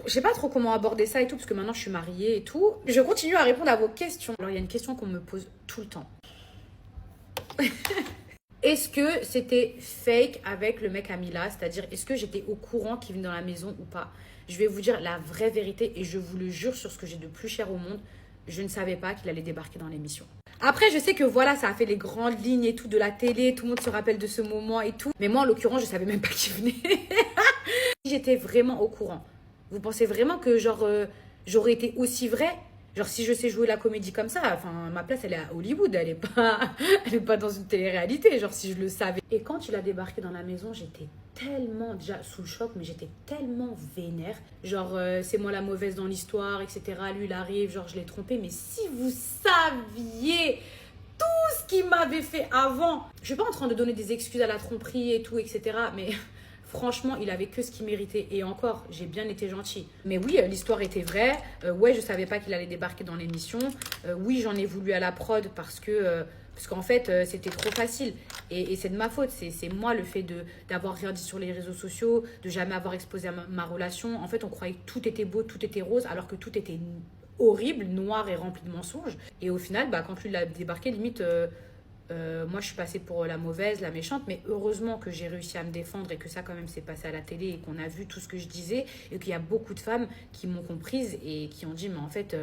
Je sais pas trop comment aborder ça et tout, parce que maintenant je suis mariée et tout. Je continue à répondre à vos questions. Alors, il y a une question qu'on me pose tout le temps. Est-ce que c'était fake avec le mec Amila? C'est-à-dire, est-ce que j'étais au courant qu'il venait dans la maison ou pas? Je vais vous dire la vraie vérité et je vous le jure sur ce que j'ai de plus cher au monde. Je ne savais pas qu'il allait débarquer dans l'émission. Après, je sais que voilà, ça a fait les grandes lignes et tout de la télé. Tout le monde se rappelle de ce moment et tout. Mais moi, en l'occurrence, je savais même pas qu'il venait. J'étais vraiment au courant. Vous pensez vraiment que genre j'aurais été aussi vraie? Genre si je sais jouer la comédie comme ça, enfin ma place elle est à Hollywood, elle est pas dans une télé-réalité, genre si je le savais. Et quand il a débarqué dans la maison, j'étais tellement déjà sous le choc, mais j'étais tellement vénère. Genre c'est moi la mauvaise dans l'histoire, etc. Lui il arrive, genre je l'ai trompé, mais si vous saviez tout ce qu'il m'avait fait avant. Je suis pas en train de donner des excuses à la tromperie et tout, etc. Mais franchement, il avait que ce qu'il méritait. Et encore, j'ai bien été gentille. Mais oui, l'histoire était vraie. Ouais, je savais pas qu'il allait débarquer dans l'émission. Oui, j'en ai voulu à la prod parce qu'en fait, c'était trop facile. Et c'est de ma faute. C'est moi le fait d'avoir rien dit sur les réseaux sociaux, de jamais avoir exposé ma relation. En fait, on croyait que tout était beau, tout était rose, alors que tout était horrible, noir et rempli de mensonges. Et au final, bah, quand lui il a débarqué, limite... moi je suis passée pour la mauvaise, la méchante, mais heureusement que j'ai réussi à me défendre et que ça quand même s'est passé à la télé et qu'on a vu tout ce que je disais et qu'il y a beaucoup de femmes qui m'ont comprise et qui ont dit mais en fait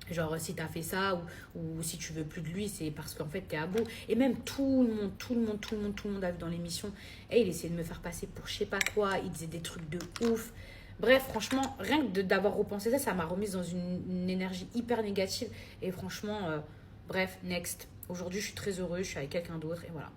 genre si t'as fait ça ou si tu veux plus de lui c'est parce qu'en fait t'es à bout. Et même tout le monde a vu dans l'émission et il essayait de me faire passer pour je sais pas quoi, il disait des trucs de ouf. Bref, franchement, rien que d'avoir repensé ça, ça m'a remise dans une énergie hyper négative. Et franchement, bref, next. Aujourd'hui, je suis très heureuse, je suis avec quelqu'un d'autre et voilà.